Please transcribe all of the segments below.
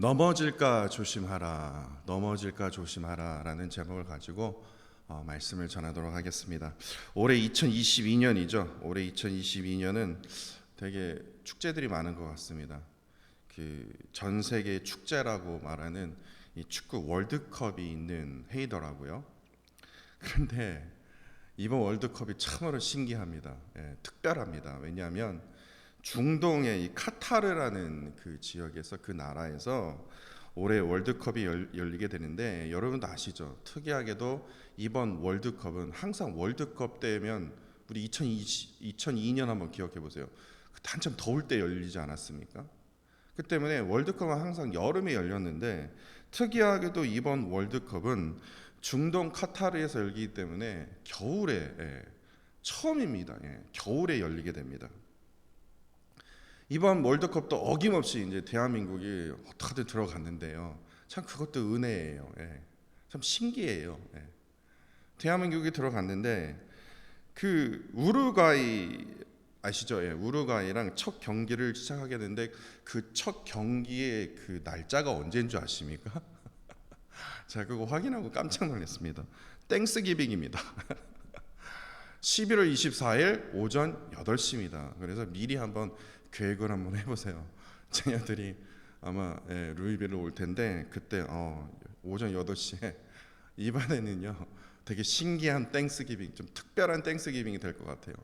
넘어질까 조심하라, 넘어질까 조심하라 라는 제목을 가지고 말씀을 전하도록 하겠습니다. 올해 2022년이죠. 올해 2022년은 되게 축제들이 많은 것 같습니다. 그 전 세계 축제라고 말하는 이 축구 월드컵이 있는 해이더라고요. 그런데 이번 월드컵이 참으로 신기합니다. 특별합니다. 왜냐하면 중동의 이 카타르라는 그 지역에서, 그 나라에서 올해 월드컵이 열리게 되는데, 여러분도 아시죠? 특이하게도 이번 월드컵은 항상 월드컵 때면 우리 2002년 한번 기억해 보세요. 한참 더울 때 열리지 않았습니까? 그 때문에 월드컵은 항상 여름에 열렸는데, 특이하게도 이번 월드컵은 중동 카타르에서 열리기 때문에 겨울에, 처음입니다. 겨울에 열리게 됩니다. 이번 월드컵도 어김없이 이제 대한민국이 어떻게든 들어갔는데요. 참 그것도 은혜예요. 참 신기해요. 대한민국이 들어갔는데 그 우루과이 아시죠? 우루과이랑 첫 경기를 시작하게 됐는데 그 첫 경기의 그 날짜가 언제인 줄 아십니까? 제가 그거 확인하고 깜짝 놀랐습니다. 땡스기빙입니다. 11월 24일 오전 8시입니다. 그래서 미리 한번 계획을 한번 해보세요. 자녀들이 아마 루이비로 올 텐데 그때 오전 8시에 이번에는요 되게 신기한 땡스기빙, 좀 특별한 땡스기빙이 될 것 같아요.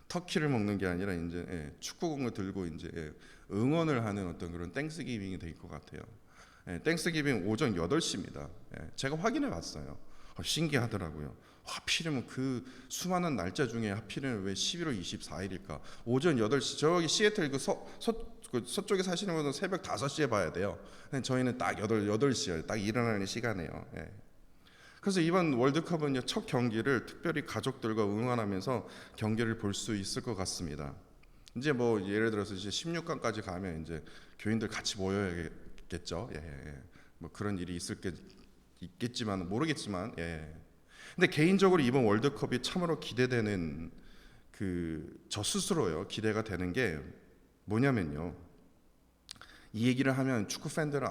터키를 먹는 게 아니라 이제 축구공을 들고 이제 응원을 하는 어떤 그런 땡스기빙이 될 것 같아요. 땡스기빙 오전 8시입니다. 제가 확인해 봤어요. 신기하더라고요. 하필이면 그 수많은 날짜 중에 하필이면 왜 11월 24일일까? 오전 8시, 저기 시애틀 그 서쪽에 사시는 분은 새벽 5시에 봐야 돼요. 저희는 딱 8시예요. 딱 일어나는 시간이에요. 그래서 이번 월드컵은요, 첫 경기를 특별히 가족들과 응원하면서 경기를 볼 수 있을 것 같습니다. 이제 뭐 예를 들어서 이제 16강까지 가면 이제 교인들 같이 모여야겠죠. 뭐 그런 일이 있겠지만 모르겠지만, 근데 개인적으로 이번 월드컵이 참으로 기대되는 저 스스로요 기대가 되는 게 뭐냐면요, 이 얘기를 하면 축구 팬들은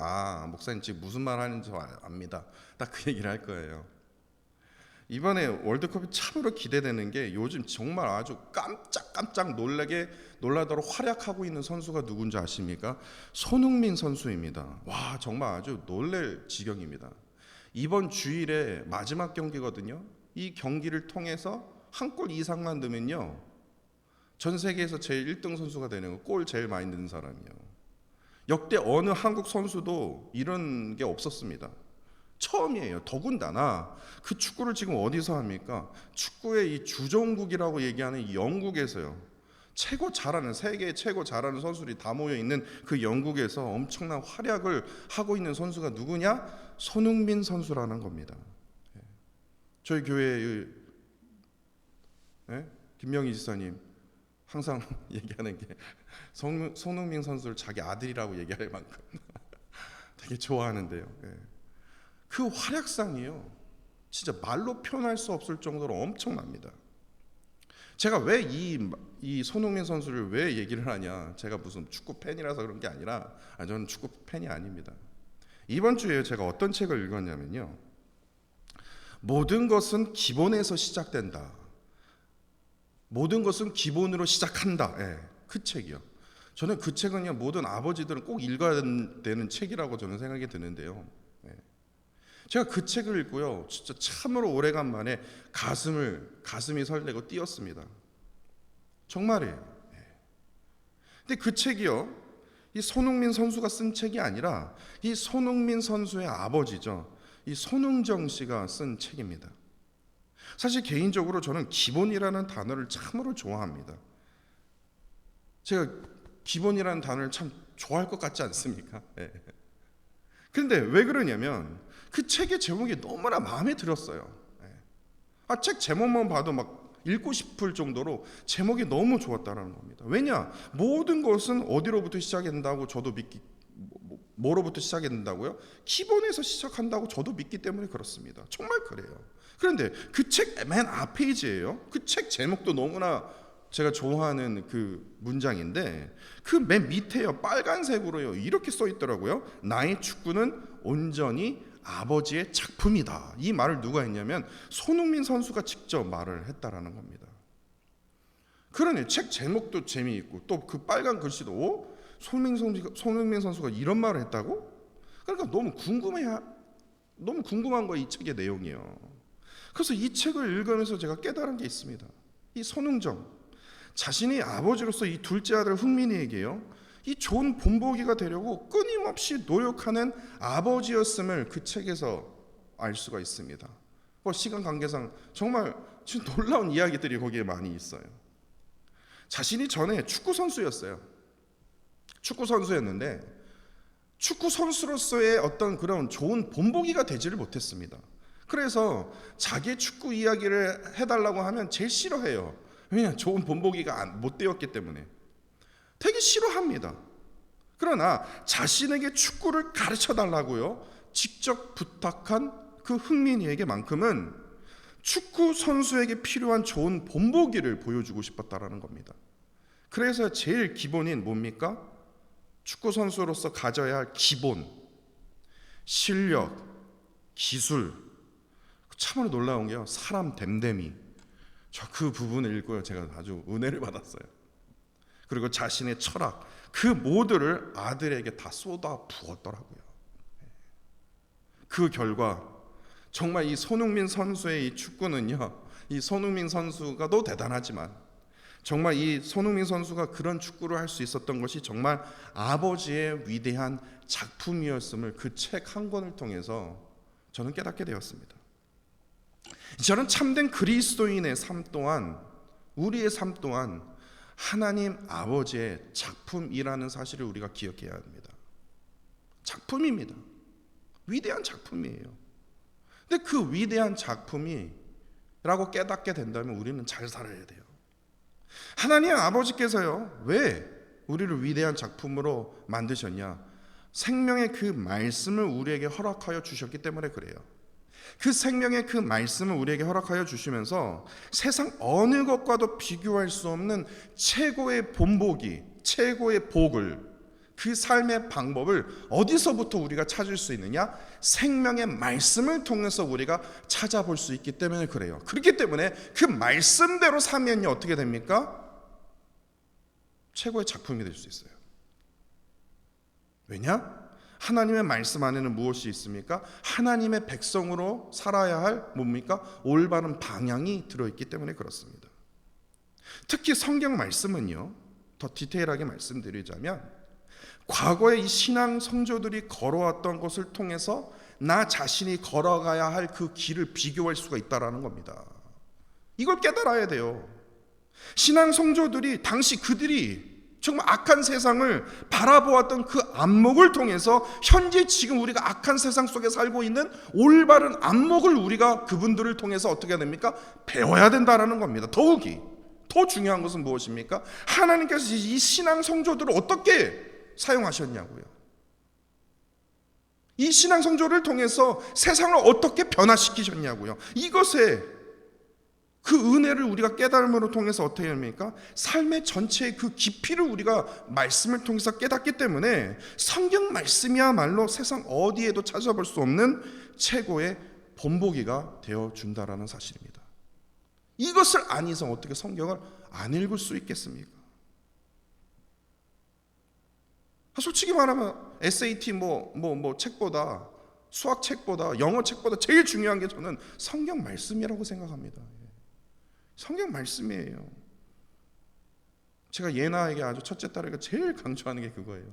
목사님 지금 무슨 말 하는지 압니다. 딱 그 얘기를 할 거예요. 이번에 월드컵이 참으로 기대되는 게 요즘 정말 아주 깜짝 놀라도록 활약하고 있는 선수가 누군지 아십니까? 손흥민 선수입니다. 와, 정말 아주 놀랄 지경입니다. 이번 주일에 마지막 경기거든요. 이 경기를 통해서 한 골 이상만 넣으면요, 전 세계에서 제일 1등 선수가 되는 거, 골 제일 많이 넣는 사람이요. 역대 어느 한국 선수도 이런 게 없었습니다. 처음이에요. 더군다나 그 축구를 지금 어디서 합니까? 축구의 이 주종국이라고 얘기하는 이 영국에서요. 세계 최고 잘하는 선수들이 다 모여 있는 그 영국에서 엄청난 활약을 하고 있는 선수가 누구냐? 손흥민 선수라는 겁니다. 저희 교회의 김명희 지사님 항상 얘기하는 게 손흥민 선수를 자기 아들이라고 얘기할 만큼 되게 좋아하는데요. 그 활약상이요, 진짜 말로 표현할 수 없을 정도로 엄청납니다. 제가 왜 이 손흥민 선수를 왜 얘기를 하냐, 제가 무슨 축구 팬이라서 그런 게 아니라, 저는 축구 팬이 아닙니다. 이번 주에 제가 어떤 책을 읽었냐면요, 모든 것은 기본에서 시작된다, 모든 것은 기본으로 시작한다. 그 책이요. 저는 그 책은요, 모든 아버지들은 꼭 읽어야 되는 책이라고 저는 생각이 드는데요, 제가 그 책을 읽고요, 진짜 참으로 오래간만에 가슴이 설레고 뛰었습니다. 정말이에요. 근데 그 책이요, 이 손흥민 선수가 쓴 책이 아니라 이 손흥민 선수의 아버지죠, 이 손흥정 씨가 쓴 책입니다. 사실 개인적으로 저는 기본이라는 단어를 참으로 좋아합니다. 제가 기본이라는 단어를 참 좋아할 것 같지 않습니까? 그런데 왜 그러냐면 그 책의 제목이 너무나 마음에 들었어요. 책 제목만 봐도 막 읽고 싶을 정도로 제목이 너무 좋았다는 겁니다. 왜냐? 모든 것은 어디로부터 시작된다고 저도 뭐로부터 시작된다고요? 기본에서 시작한다고 저도 믿기 때문에 그렇습니다. 정말 그래요. 그런데 그 책 맨 앞 페이지예요. 그 책 제목도 너무나 제가 좋아하는 그 문장인데 그 맨 밑에요, 빨간색으로요, 이렇게 써 있더라고요. 나의 축구는 온전히 아버지의 작품이다. 이 말을 누가 했냐면 손흥민 선수가 직접 말을 했다라는 겁니다. 그러네, 책 제목도 재미있고 또 그 빨간 글씨도 손흥민 선수가 이런 말을 했다고? 그러니까 너무 궁금한 거예요, 이 책의 내용이요. 그래서 이 책을 읽으면서 제가 깨달은 게 있습니다. 이 손흥정, 자신이 아버지로서 이 둘째 아들 흥민이에게요, 이 좋은 본보기가 되려고 끊임없이 노력하는 아버지였음을 그 책에서 알 수가 있습니다. 시간 관계상 정말 놀라운 이야기들이 거기에 많이 있어요. 자신이 전에 축구 선수였어요. 축구 선수였는데 축구 선수로서의 어떤 그런 좋은 본보기가 되지를 못했습니다. 그래서 자기의 축구 이야기를 해달라고 하면 제일 싫어해요. 왜냐, 좋은 본보기가 못 되었기 때문에 되게 싫어합니다. 그러나 자신에게 축구를 가르쳐 달라고요 직접 부탁한 그 흥민이에게만큼은 축구 선수에게 필요한 좋은 본보기를 보여주고 싶었다라는 겁니다. 그래서 제일 기본인 뭡니까? 축구 선수로서 가져야 할 기본, 실력, 기술, 참으로 놀라운 게요, 사람 됨됨이. 저 그 부분을 읽고요 제가 아주 은혜를 받았어요. 그리고 자신의 철학, 그 모두를 아들에게 다 쏟아 부었더라고요. 그 결과 정말 이 손흥민 선수의 이 축구는요, 이 손흥민 선수가 또 대단하지만 정말 이 손흥민 선수가 그런 축구를 할 수 있었던 것이 정말 아버지의 위대한 작품이었음을 그 책 한 권을 통해서 저는 깨닫게 되었습니다. 저는 참된 그리스도인의 삶 또한, 우리의 삶 또한 하나님 아버지의 작품이라는 사실을 우리가 기억해야 합니다. 작품입니다. 위대한 작품이에요. 근데 그 위대한 작품이라고 깨닫게 된다면 우리는 잘 살아야 돼요. 하나님 아버지께서요, 왜 우리를 위대한 작품으로 만드셨냐? 생명의 그 말씀을 우리에게 허락하여 주셨기 때문에 그래요. 그 생명의 그 말씀을 우리에게 허락하여 주시면서 세상 어느 것과도 비교할 수 없는 최고의 본보기, 최고의 복을, 그 삶의 방법을 어디서부터 우리가 찾을 수 있느냐? 생명의 말씀을 통해서 우리가 찾아볼 수 있기 때문에 그래요. 그렇기 때문에 그 말씀대로 사면요 어떻게 됩니까? 최고의 작품이 될 수 있어요. 왜냐? 하나님의 말씀 안에는 무엇이 있습니까? 하나님의 백성으로 살아야 할 뭡니까? 올바른 방향이 들어있기 때문에 그렇습니다. 특히 성경 말씀은요, 더 디테일하게 말씀드리자면 과거의 이 신앙 성조들이 걸어왔던 것을 통해서 나 자신이 걸어가야 할 그 길을 비교할 수가 있다는 겁니다. 이걸 깨달아야 돼요. 신앙 성조들이 당시 그들이 정말 악한 세상을 바라보았던 그 안목을 통해서 현재 지금 우리가 악한 세상 속에 살고 있는 올바른 안목을 우리가 그분들을 통해서 어떻게 해야 됩니까? 배워야 된다는 겁니다. 더욱이 더 중요한 것은 무엇입니까? 하나님께서 이 신앙 성조들을 어떻게 사용하셨냐고요. 이 신앙 성조를 통해서 세상을 어떻게 변화시키셨냐고요. 이것에 그 은혜를 우리가 깨달음으로 통해서 어떻게 합니까? 삶의 전체의 그 깊이를 우리가 말씀을 통해서 깨닫기 때문에 성경 말씀이야말로 세상 어디에도 찾아볼 수 없는 최고의 본보기가 되어준다라는 사실입니다. 이것을 안 이상 어떻게 성경을 안 읽을 수 있겠습니까? 솔직히 말하면 SAT 책보다, 수학 책보다, 영어 책보다 제일 중요한 게 저는 성경 말씀이라고 생각합니다. 성경 말씀이에요. 제가 예나에게 아주 첫째 딸에게 제일 강조하는 게 그거예요.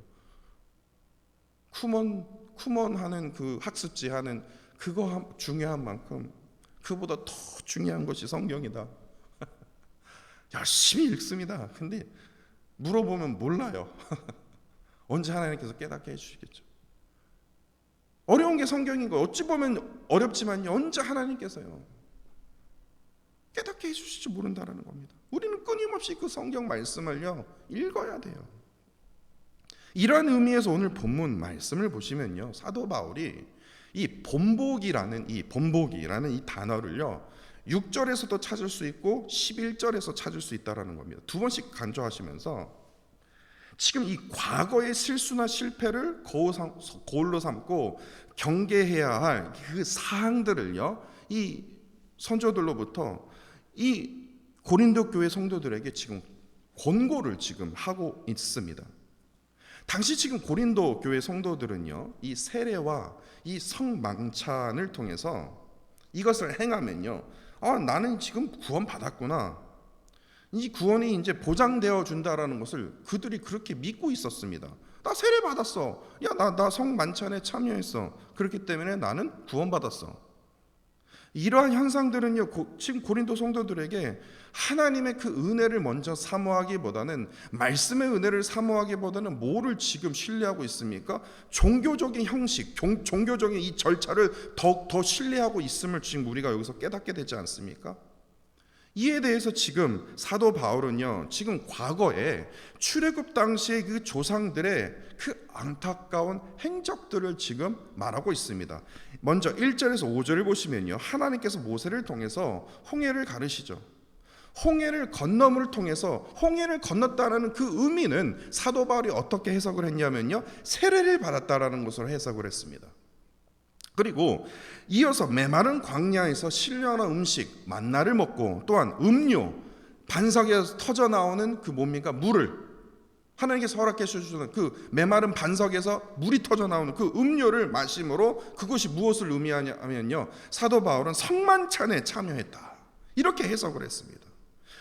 쿠먼 하는 그 학습지 하는 그거 중요한 만큼 그보다 더 중요한 것이 성경이다. 열심히 읽습니다. 근데 물어보면 몰라요. 언제 하나님께서 깨닫게 해주시겠죠. 어려운 게 성경인 거 어찌 보면 어렵지만요, 언제 하나님께서요 깨닫게 해주실지 모른다는 겁니다. 우리는 끊임없이 그 성경 말씀을요 읽어야 돼요. 이러한 의미에서 오늘 본문 말씀을 보시면요, 사도 바울이 이 본보기라는 이 단어를요 6절에서도 찾을 수 있고 11절에서 찾을 수 있다라는 겁니다. 두 번씩 강조하시면서 지금 이 과거의 실수나 실패를 거울로 삼고 경계해야 할 그 사항들을요, 이 선조들로부터 이 고린도 교회 성도들에게 지금 권고를 지금 하고 있습니다. 당시 지금 고린도 교회 성도들은요, 이 세례와 이 성망찬을 통해서 이것을 행하면요, 나는 지금 구원 받았구나, 이 구원이 이제 보장되어 준다라는 것을 그들이 그렇게 믿고 있었습니다. 나 세례 받았어. 나 성만찬에 참여했어. 그렇기 때문에 나는 구원 받았어. 이러한 현상들은요, 지금 고린도 성도들에게 하나님의 그 은혜를 먼저 사모하기보다는, 말씀의 은혜를 사모하기보다는 뭐를 지금 신뢰하고 있습니까? 종교적인 형식, 종교적인 이 절차를 더 신뢰하고 있음을 지금 우리가 여기서 깨닫게 되지 않습니까? 이에 대해서 지금 사도 바울은요, 지금 과거에 출애굽 당시의 그 조상들의 그 안타까운 행적들을 지금 말하고 있습니다. 먼저 1절에서 5절을 보시면요, 하나님께서 모세를 통해서 홍해를 가르시죠. 홍해를 건너물을 통해서 홍해를 건넜다는 그 의미는 사도 바울이 어떻게 해석을 했냐면요, 세례를 받았다라는 것으로 해석을 했습니다. 그리고 이어서 메마른 광야에서 신령한 음식 만나를 먹고, 또한 음료, 반석에서 터져 나오는 그 뭡니까? 물을, 하나님께서 허락해 주시는 그 메마른 반석에서 물이 터져 나오는 그 음료를 마심으로, 그것이 무엇을 의미하냐면요, 사도 바울은 성만찬에 참여했다, 이렇게 해석을 했습니다.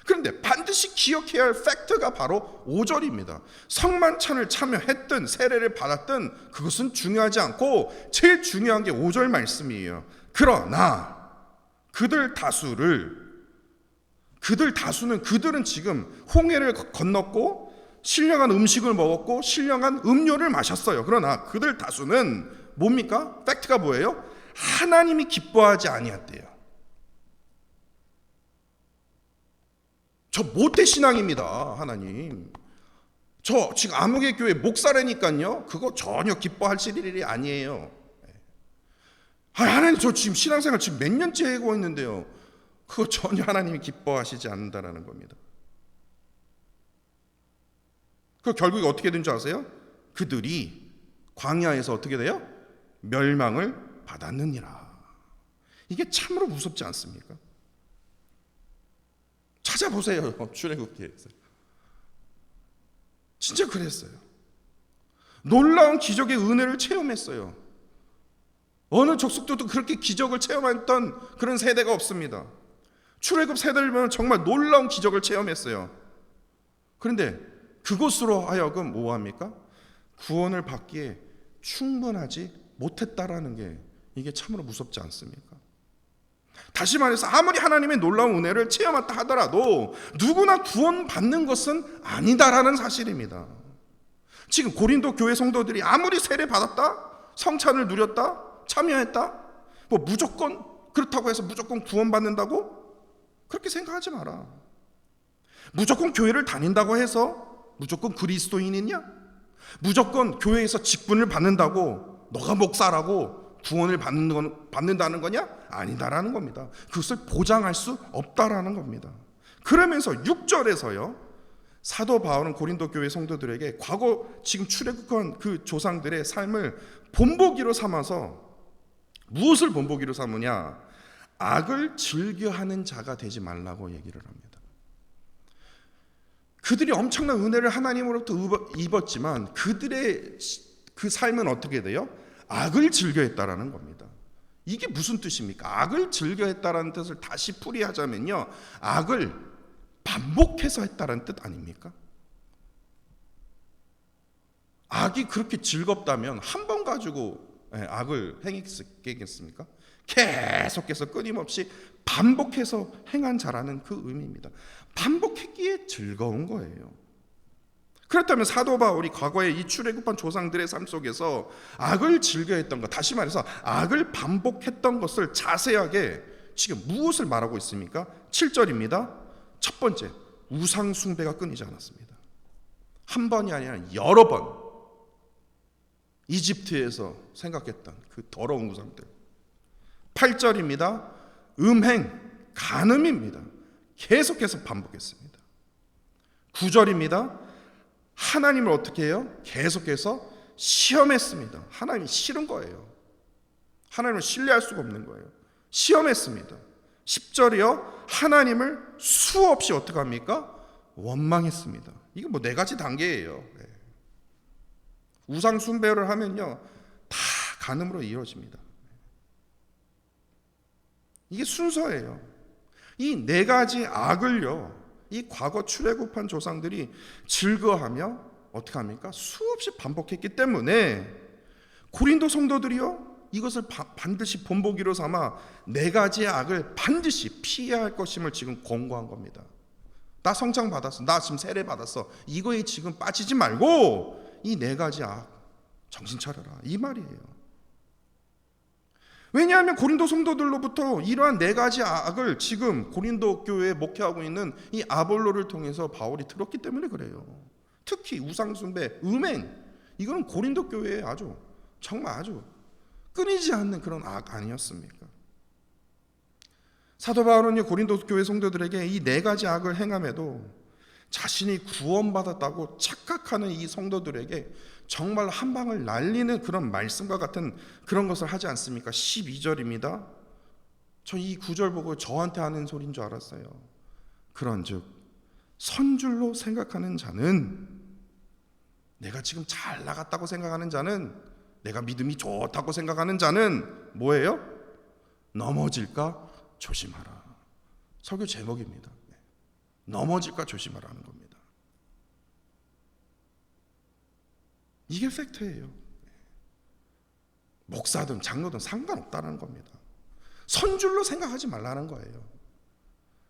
그런데 반드시 기억해야 할 팩트가 바로 5절입니다. 성만찬을 참여했든 세례를 받았든 그것은 중요하지 않고 제일 중요한 게 5절 말씀이에요. 그러나 그들은 그들은 지금 홍해를 건넜고 신령한 음식을 먹었고 신령한 음료를 마셨어요. 그러나 그들 다수는 뭡니까? 팩트가 뭐예요? 하나님이 기뻐하지 아니했대요. 저 모태 신앙입니다. 하나님, 저 지금 아무개 교회 목사라니까요, 그거 전혀 기뻐하실 일이 아니에요. 하나님, 저 지금 신앙생활 지금 몇 년째 하고 있는데요, 그거 전혀 하나님이 기뻐하시지 않는다라는 겁니다. 그 결국에 어떻게 된 줄 아세요? 그들이 광야에서 어떻게 돼요? 멸망을 받았느니라. 이게 참으로 무섭지 않습니까? 찾아보세요. 출애굽기에서 진짜 그랬어요. 놀라운 기적의 은혜를 체험했어요. 어느 족속도 그렇게 기적을 체험했던 그런 세대가 없습니다. 출애굽 세대를 보면 정말 놀라운 기적을 체험했어요. 그런데 그것으로 하여금 뭐합니까? 구원을 받기에 충분하지 못했다라는 게, 이게 참으로 무섭지 않습니까? 다시 말해서 아무리 하나님의 놀라운 은혜를 체험했다 하더라도 누구나 구원받는 것은 아니다라는 사실입니다. 지금 고린도 교회 성도들이 아무리 세례 받았다, 성찬을 누렸다, 참여했다, 뭐 무조건 그렇다고 해서 무조건 구원받는다고? 그렇게 생각하지 마라. 무조건 교회를 다닌다고 해서 무조건 그리스도인이냐? 무조건 교회에서 직분을 받는다고 너가 목사라고 구원을 받는다는 거냐? 아니다라는 겁니다. 그것을 보장할 수 없다라는 겁니다. 그러면서 6절에서요, 사도 바울은 고린도 교회 성도들에게 과거 지금 출애굽한 그 조상들의 삶을 본보기로 삼아서, 무엇을 본보기로 삼으냐? 악을 즐겨하는 자가 되지 말라고 얘기를 합니다. 그들이 엄청난 은혜를 하나님으로부터 입었지만 그들의 그 삶은 어떻게 돼요? 악을 즐겨했다라는 겁니다. 이게 무슨 뜻입니까? 악을 즐겨했다라는 뜻을 다시 풀이하자면요, 악을 반복해서 했다라는 뜻 아닙니까? 악이 그렇게 즐겁다면 한 번 가지고 악을 행했겠습니까? 계속해서 끊임없이 반복해서 행한 자라는 그 의미입니다. 반복했기에 즐거운 거예요. 그렇다면 사도 바울이 과거에 이 출애굽한 조상들의 삶 속에서 악을 즐겨했던 것, 다시 말해서 악을 반복했던 것을 자세하게 지금 무엇을 말하고 있습니까? 7절입니다. 첫 번째, 우상 숭배가 끊이지 않았습니다. 한 번이 아니라 여러 번 이집트에서 생각했던 그 더러운 우상들. 8절입니다. 음행, 간음입니다. 계속해서 반복했습니다. 9절입니다. 하나님을 어떻게 해요? 계속해서 시험했습니다. 하나님이 싫은 거예요. 하나님을 신뢰할 수가 없는 거예요. 시험했습니다. 10절이요. 하나님을 수없이 어떻게 합니까? 원망했습니다. 이게 뭐 4가지 단계예요. 우상 숭배를 하면요, 다 간음으로 이루어집니다. 이게 순서예요. 이 4가지 악을요, 이 과거 출애굽한 조상들이 즐거워하며 어떻게 합니까? 수없이 반복했기 때문에 고린도 성도들이요, 이것을 반드시 본보기로 삼아 4가지의 악을 반드시 피해야 할 것임을 지금 권고한 겁니다. 나 성장 받았어, 나 지금 세례 받았어, 이거에 지금 빠지지 말고 이 4가지 악 정신 차려라, 이 말이에요. 왜냐하면 고린도 성도들로부터 이러한 4가지 악을 지금 고린도 교회에 목회하고 있는 이 아볼로를 통해서 바울이 들었기 때문에 그래요. 특히 우상숭배, 음행, 이거는 고린도 교회에 정말 아주 끊이지 않는 그런 악 아니었습니까? 사도 바울은 고린도 교회 성도들에게 이 4가지 악을 행함에도 자신이 구원받았다고 착각하는 이 성도들에게 정말 한 방을 날리는 그런 말씀과 같은 그런 것을 하지 않습니까? 12절입니다. 저 이 9절 보고 저한테 하는 소리인 줄 알았어요. 그런즉 선줄로 생각하는 자는, 내가 지금 잘 나갔다고 생각하는 자는, 내가 믿음이 좋다고 생각하는 자는 뭐예요? 넘어질까 조심하라. 설교 제목입니다. 넘어질까 조심하라는 겁니다. 이게 팩트예요. 목사든 장로든 상관없다는 겁니다. 선줄로 생각하지 말라는 거예요.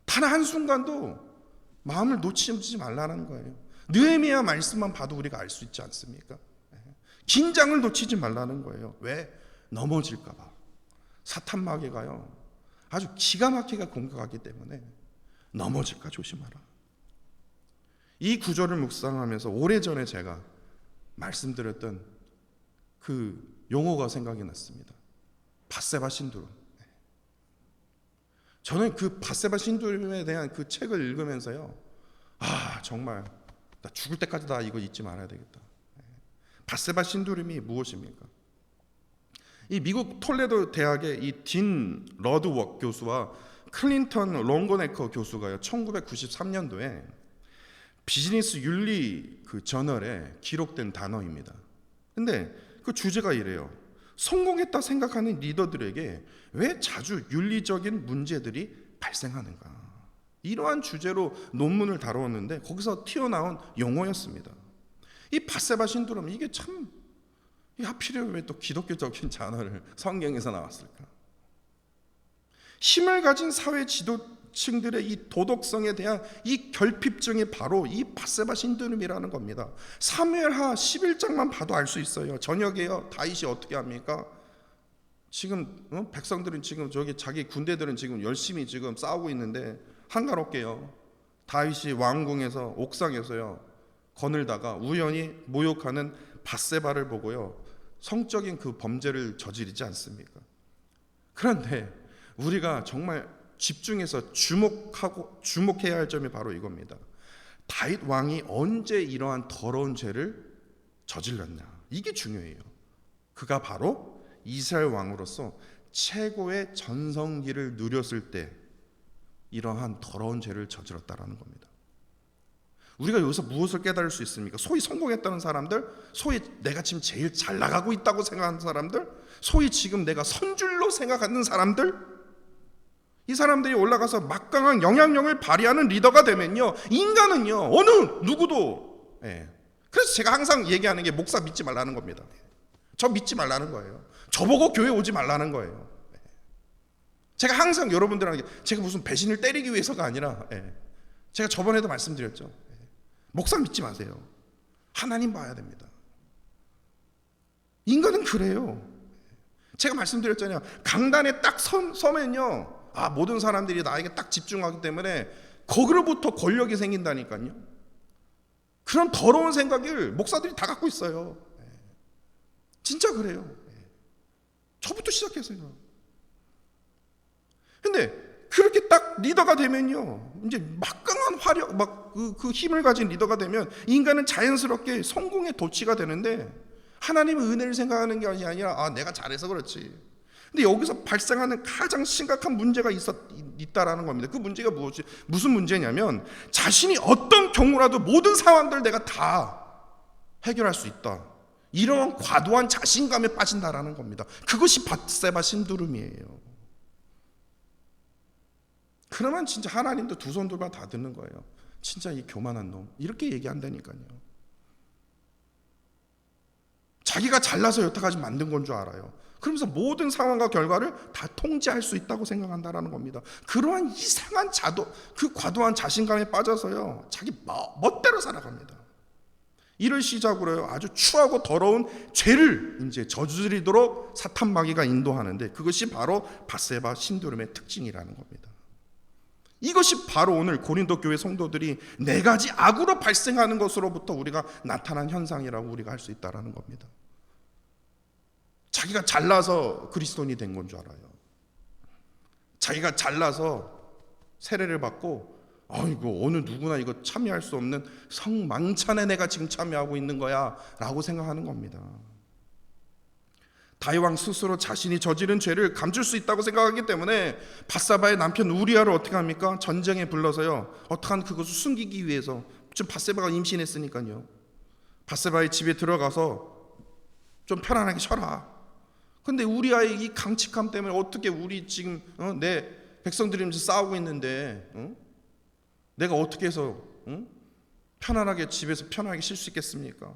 단 한순간도 마음을 놓치지 말라는 거예요. 느헤미야 말씀만 봐도 우리가 알 수 있지 않습니까? 긴장을 놓치지 말라는 거예요. 왜? 넘어질까 봐. 사탄 마귀가요, 아주 기가 막히게 공격하기 때문에 넘어질까 조심하라. 이 구절을 묵상하면서 오래전에 제가 말씀드렸던 그 용어가 생각이 났습니다. 밧세바 신두름. 저는 그 밧세바 신두름에 대한 그 책을 읽으면서요, 정말 나 죽을 때까지 다 이거 잊지 말아야 되겠다. 밧세바 신두름이 무엇입니까? 이 미국 톨레도 대학의 이 딘 러드워크 교수와 클린턴 롱고네커 교수가요, 1993년도에 비즈니스 윤리 그 저널에 기록된 단어입니다. 근데 그 주제가 이래요. 성공했다 생각하는 리더들에게 왜 자주 윤리적인 문제들이 발생하는가? 이러한 주제로 논문을 다루었는데 거기서 튀어나온 용어였습니다. 이 밧세바 신두름, 이게 참, 하필이면 왜 또 기독교적인 단어를 성경에서 나왔을까? 힘을 가진 사회 지도층들의 이 도덕성에 대한 이 결핍증이 바로 이 밧세바 신두름이라는 겁니다. 사무엘하 11장만 봐도 알 수 있어요. 저녁에요, 다윗이 어떻게 합니까? 지금 백성들은 지금 자기 군대들은 지금 열심히 지금 싸우고 있는데 한가롭게요, 다윗이 왕궁에서 옥상에서요 거늘다가 우연히 모욕하는 밧세바를 보고요, 성적인 그 범죄를 저지르지 않습니까? 그런데 우리가 정말 집중해서 주목해야 할 점이 바로 이겁니다. 다윗 왕이 언제 이러한 더러운 죄를 저질렀냐? 이게 중요해요. 그가 바로 이스라엘 왕으로서 최고의 전성기를 누렸을 때 이러한 더러운 죄를 저질렀다라는 겁니다. 우리가 여기서 무엇을 깨달을 수 있습니까? 소위 성공했다는 사람들, 소위 내가 지금 제일 잘 나가고 있다고 생각하는 사람들, 소위 지금 내가 선줄로 생각하는 사람들, 이 사람들이 올라가서 막강한 영향력을 발휘하는 리더가 되면요, 인간은요 어느 누구도, 그래서 제가 항상 얘기하는 게 목사 믿지 말라는 겁니다. 저 믿지 말라는 거예요. 저보고 교회 오지 말라는 거예요. 제가 항상 여러분들한테, 제가 무슨 배신을 때리기 위해서가 아니라, 제가 저번에도 말씀드렸죠. 목사 믿지 마세요. 하나님 봐야 됩니다. 인간은 그래요. 제가 말씀드렸잖아요. 강단에 딱 서면요, 모든 사람들이 나에게 딱 집중하기 때문에 거기로부터 권력이 생긴다니까요. 그런 더러운 생각을 목사들이 다 갖고 있어요. 진짜 그래요. 저부터 시작해서요. 근데 그 그렇게 딱 리더가 되면요, 이제 막강한 화력, 그 힘을 가진 리더가 되면 인간은 자연스럽게 성공의 도취가 되는데, 하나님의 은혜를 생각하는 게 아니라 내가 잘해서 그렇지. 근데 여기서 발생하는 가장 심각한 문제가 있다라는 겁니다. 그 문제가 무슨 문제냐면, 자신이 어떤 경우라도 모든 상황들 내가 다 해결할 수 있다, 이런 과도한 자신감에 빠진다라는 겁니다. 그것이 밧세바 신두름이에요. 그러면 진짜 하나님도 두 손 돌발 다 듣는 거예요. 진짜 이 교만한 놈, 이렇게 얘기한다니까요. 자기가 잘나서 여태까지 만든 건 줄 알아요. 그러면서 모든 상황과 결과를 다 통제할 수 있다고 생각한다라는 겁니다. 그러한 이상한 그 과도한 자신감에 빠져서요, 자기 멋대로 살아갑니다. 이를 시작으로요, 아주 추하고 더러운 죄를 이제 저지르도록 사탄 마귀가 인도하는데, 그것이 바로 밧세바 신두름의 특징이라는 겁니다. 이것이 바로 오늘 고린도 교회 성도들이 네 가지 악으로 발생하는 것으로부터 우리가 나타난 현상이라고 우리가 할 수 있다는 겁니다. 자기가 잘나서 그리스도인이 된 건 줄 알아요. 자기가 잘나서 세례를 받고, 이거 어느 누구나 이거 참여할 수 없는 성망찬에 내가 지금 참여하고 있는 거야 라고 생각하는 겁니다. 다윗왕 스스로 자신이 저지른 죄를 감출 수 있다고 생각하기 때문에 밧세바의 남편 우리아를 어떻게 합니까? 전쟁에 불러서요, 어떻게 그것을 숨기기 위해서, 지금 밧세바가 임신했으니까요, 밧세바의 집에 들어가서 좀 편안하게 쉬어라. 근데 우리아의 이 강직함 때문에 어떻게 우리 지금 내 백성들이면서 싸우고 있는데 내가 어떻게 해서 편안하게 집에서 편하게 쉴 수 있겠습니까?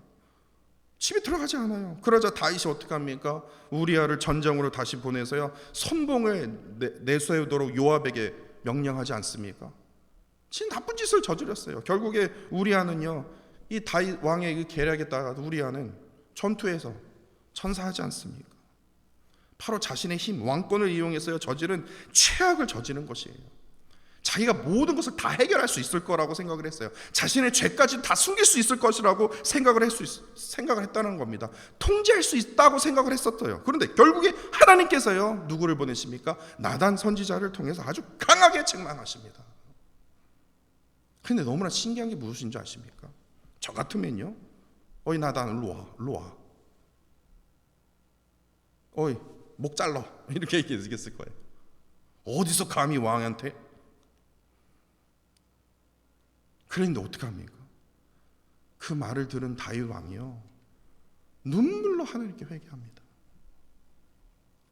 집에 들어가지 않아요. 그러자 다윗이 어떻게 합니까? 우리아를 전장으로 다시 보내서요, 선봉을 내세우도록 요압에게 명령하지 않습니까? 진짜 나쁜 짓을 저질렀어요. 결국에 우리아는요, 이 다윗 왕의 그 계략에 따라 우리아는 전투에서 전사하지 않습니까? 바로 자신의 힘, 왕권을 이용해서 저지른 최악을 저지른 것이에요. 자기가 모든 것을 다 해결할 수 있을 거라고 생각을 했어요. 자신의 죄까지 다 숨길 수 있을 것이라고 생각을 했다는 겁니다. 통제할 수 있다고 생각을 했었어요. 그런데 결국에 하나님께서요, 누구를 보내십니까? 나단 선지자를 통해서 아주 강하게 책망하십니다. 그런데 너무나 신기한 게 무엇인 줄 아십니까? 저 같으면요, 어이 나단 일로 와. 어이 목 잘라, 이렇게 얘기했을 거예요. 어디서 감히 왕한테? 그런데 어떻게 합니까? 그 말을 들은 다윗 왕이요, 눈물로 하나님께 회개합니다.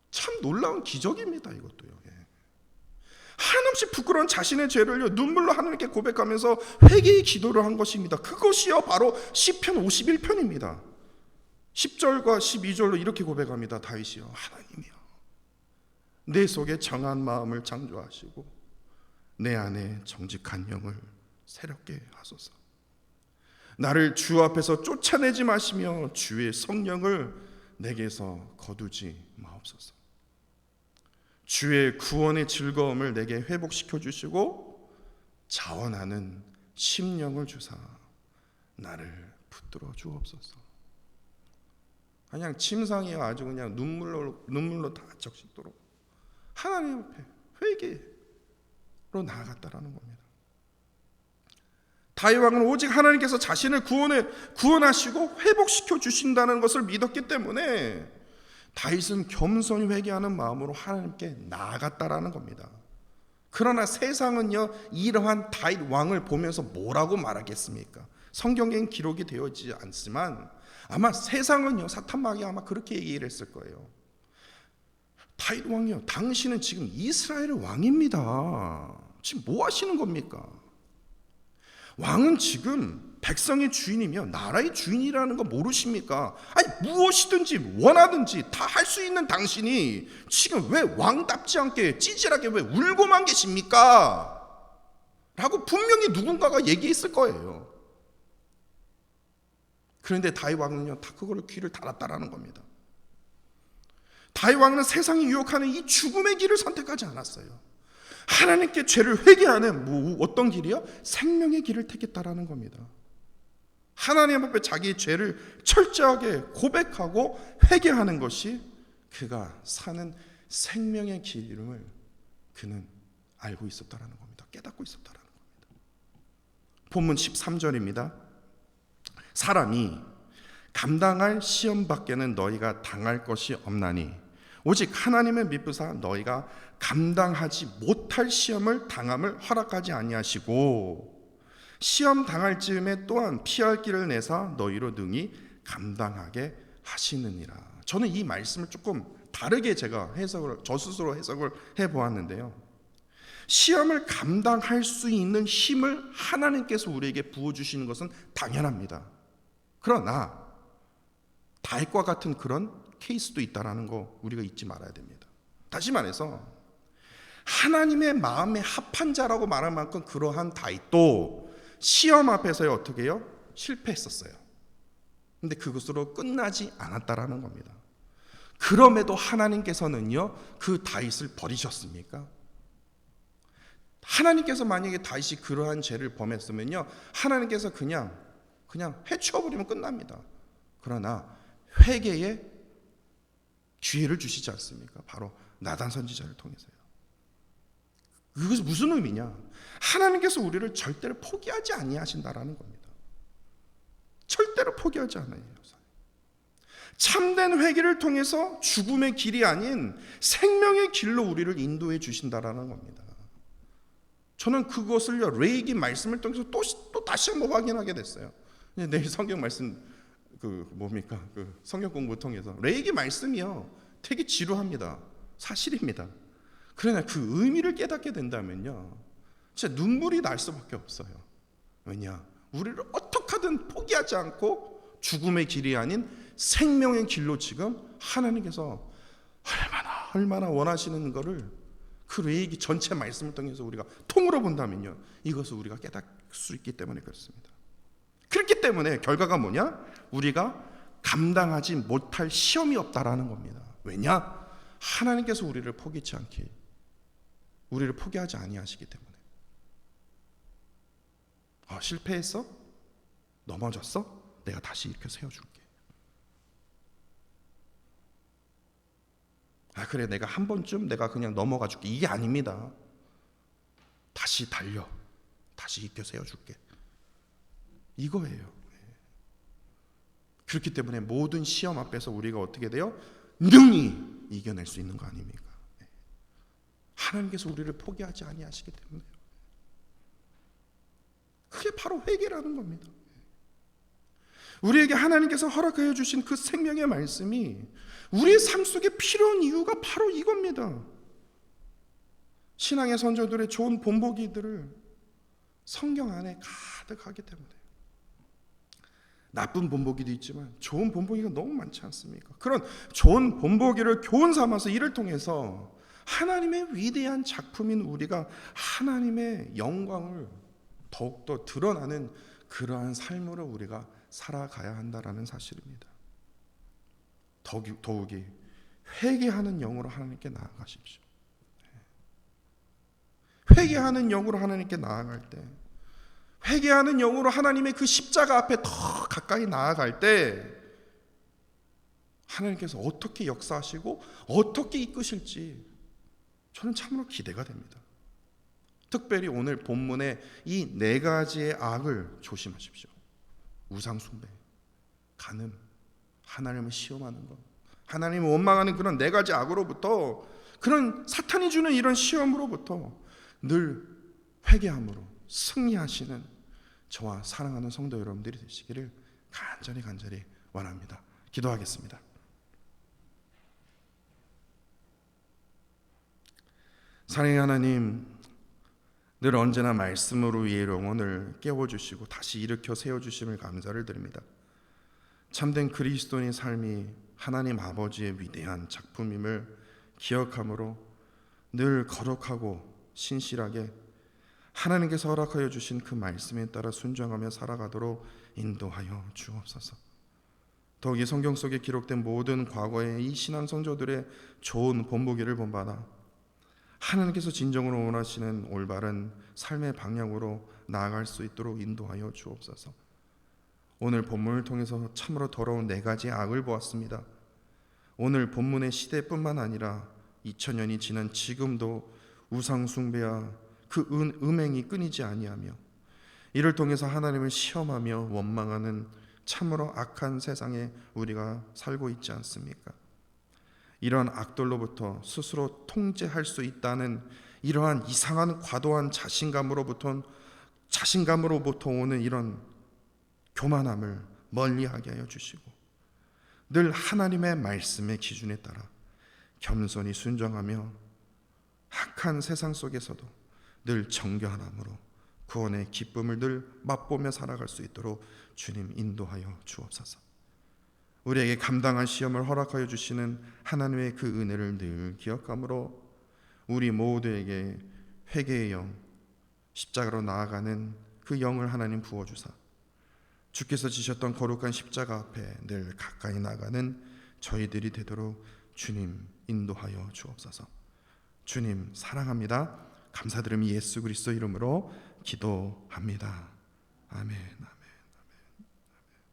참 놀라운 기적입니다. 이것도요. 한없이 부끄러운 자신의 죄를요, 눈물로 하나님께 고백하면서 회개의 기도를 한 것입니다. 그것이요 바로 시편 51편입니다. 10절과 12절로 이렇게 고백합니다. 다윗이요, 하나님이요, 내 속에 정한 마음을 창조하시고 내 안에 정직한 영을 새롭게 하소서. 나를 주 앞에서 쫓아내지 마시며 주의 성령을 내게서 거두지 마옵소서. 주의 구원의 즐거움을 내게 회복시켜 주시고 자원하는 심령을 주사 나를 붙들어 주옵소서. 그냥 침상이요, 아주 그냥 눈물로 다 적시도록 하나님 앞에 회개로 나아갔다라는 겁니다. 다윗 왕은 오직 하나님께서 자신을 구원하시고 회복시켜 주신다는 것을 믿었기 때문에 다윗은 겸손히 회개하는 마음으로 하나님께 나아갔다라는 겁니다. 그러나 세상은요, 이러한 다윗 왕을 보면서 뭐라고 말하겠습니까? 성경에는 기록이 되어 있지 않지만 아마 세상은요, 사탄 마귀가 아마 그렇게 얘기를 했을 거예요. 다윗 왕이요, 당신은 지금 이스라엘의 왕입니다. 지금 뭐 하시는 겁니까? 왕은 지금 백성의 주인이며 나라의 주인이라는 거 모르십니까? 아니, 무엇이든지 원하든지 다 할 수 있는 당신이 지금 왜 왕답지 않게 찌질하게 왜 울고만 계십니까? 라고 분명히 누군가가 얘기했을 거예요. 그런데 다윗 왕은요, 다 그거를 귀를 닫았다라는 겁니다. 다윗 왕은 세상이 유혹하는 이 죽음의 길을 선택하지 않았어요. 하나님께 죄를 회개하는 어떤 길이요? 생명의 길을 택했다라는 겁니다. 하나님 앞에 자기의 죄를 철저하게 고백하고 회개하는 것이 그가 사는 생명의 길임을 그는 알고 있었다라는 겁니다. 깨닫고 있었다라는 겁니다. 본문 13절입니다. 사람이 감당할 시험 밖에는 너희가 당할 것이 없나니 오직 하나님의 미쁘사 너희가 감당하지 못할 시험을 당함을 허락하지 아니하시고 시험 당할 즈음에 또한 피할 길을 내사 너희로 능히 감당하게 하시느니라. 저는 이 말씀을 조금 다르게 제가 저 스스로 해석을 해보았는데요. 시험을 감당할 수 있는 힘을 하나님께서 우리에게 부어주시는 것은 당연합니다. 그러나 다윗과 같은 그런 케이스도 있다는 거 우리가 잊지 말아야 됩니다. 다시 말해서 하나님의 마음에 합한 자라고 말할 만큼 그러한 다윗도 시험 앞에서 어떻게 해요? 실패했었어요. 근데 그것으로 끝나지 않았다라는 겁니다. 그럼에도 하나님께서는요, 그 다윗을 버리셨습니까? 하나님께서 만약에 다윗이 그러한 죄를 범했으면요, 하나님께서 그냥 해치워버리면 끝납니다. 그러나 회개의 기회를 주시지 않습니까? 바로 나단 선지자를 통해서요. 그것이 무슨 의미냐? 하나님께서 우리를 절대로 포기하지 아니하신다라는 겁니다. 절대로 포기하지 않아요. 참된 회개를 통해서 죽음의 길이 아닌 생명의 길로 우리를 인도해 주신다라는 겁니다. 저는 그것을요, 레이기 말씀을 통해서 또 다시 한번 확인하게 됐어요. 내일 성경 말씀 성경 공부 통해서 레이기 말씀이요, 되게 지루합니다. 사실입니다. 그러나 그 의미를 깨닫게 된다면요, 진짜 눈물이 날 수밖에 없어요. 왜냐? 우리를 어떻게 하든 포기하지 않고 죽음의 길이 아닌 생명의 길로 지금 하나님께서 얼마나 원하시는 것을 그 레이기 전체 말씀을 통해서 우리가 통으로 본다면요, 이것을 우리가 깨닫을 수 있기 때문에 그렇습니다. 그렇기 때문에 결과가 뭐냐? 우리가 감당하지 못할 시험이 없다라는 겁니다. 왜냐? 하나님께서 우리를 포기치 않게, 우리를 포기하지 아니하시기 때문에. 실패했어? 넘어졌어? 내가 다시 이렇게 세워줄게. 그래, 내가 한 번쯤 내가 그냥 넘어가 줄게. 이게 아닙니다. 다시 달려. 다시 이렇게 세워줄게. 이거예요. 그렇기 때문에 모든 시험 앞에서 우리가 어떻게 돼요? 능히 이겨낼 수 있는 거 아닙니까? 하나님께서 우리를 포기하지 아니하시기 때문에. 그게 바로 회개라는 겁니다. 우리에게 하나님께서 허락하여 주신 그 생명의 말씀이 우리의 삶 속에 필요한 이유가 바로 이겁니다. 신앙의 선조들의 좋은 본보기들을 성경 안에 가득하기 때문에. 나쁜 본보기도 있지만 좋은 본보기가 너무 많지 않습니까? 그런 좋은 본보기를 교훈 삼아서 이를 통해서 하나님의 위대한 작품인 우리가 하나님의 영광을 더욱더 드러나는 그러한 삶으로 우리가 살아가야 한다라는 사실입니다. 더욱이 회개하는 영으로 하나님께 나아가십시오. 회개하는 영으로 하나님께 나아갈 때, 회개하는 영으로 하나님의 그 십자가 앞에 더 가까이 나아갈 때 하나님께서 어떻게 역사하시고 어떻게 이끄실지 저는 참으로 기대가 됩니다. 특별히 오늘 본문의 이 네 가지의 악을 조심하십시오. 우상 숭배, 간음, 하나님을 시험하는 것, 하나님을 원망하는 그런 네 가지 악으로부터, 그런 사탄이 주는 이런 시험으로부터 늘 회개함으로 승리하시는 저와 사랑하는 성도 여러분들이 되시기를 간절히 원합니다. 기도하겠습니다. 사랑의 하나님, 늘 언제나 말씀으로 우리의 영혼을 깨워주시고 다시 일으켜 세워주심을 감사를 드립니다. 참된 그리스도인의 삶이 하나님 아버지의 위대한 작품임을 기억함으로 늘 거룩하고 신실하게 하나님께서 허락하여 주신 그 말씀에 따라 순종하며 살아가도록 인도하여 주옵소서. 더욱이 성경 속에 기록된 모든 과거의 이 신앙 선조들의 좋은 본보기를 본받아 하나님께서 진정으로 원하시는 올바른 삶의 방향으로 나아갈 수 있도록 인도하여 주옵소서. 오늘 본문을 통해서 참으로 더러운 네 가지의 악을 보았습니다. 오늘 본문의 시대뿐만 아니라 2000년이 지난 지금도 우상 숭배와 그 음행이 끊이지 아니하며 이를 통해서 하나님을 시험하며 원망하는 참으로 악한 세상에 우리가 살고 있지 않습니까? 이러한 악들로부터 스스로 통제할 수 있다는 이러한 이상한 과도한 자신감으로부터 오는 이런 교만함을 멀리하게 하여 주시고 늘 하나님의 말씀의 기준에 따라 겸손히 순종하며 악한 세상 속에서도 늘 정결함으로 구원의 기쁨을 늘 맛보며 살아갈 수 있도록 주님 인도하여 주옵소서. 우리에게 감당한 시험을 허락하여 주시는 하나님의 그 은혜를 늘 기억함으로 우리 모두에게 회개의 영, 십자가로 나아가는 그 영을 하나님 부어주사 주께서 지셨던 거룩한 십자가 앞에 늘 가까이 나가는 저희들이 되도록 주님 인도하여 주옵소서. 주님 사랑합니다. 감사드리며 예수 그리스도 이름으로 기도합니다. 아멘.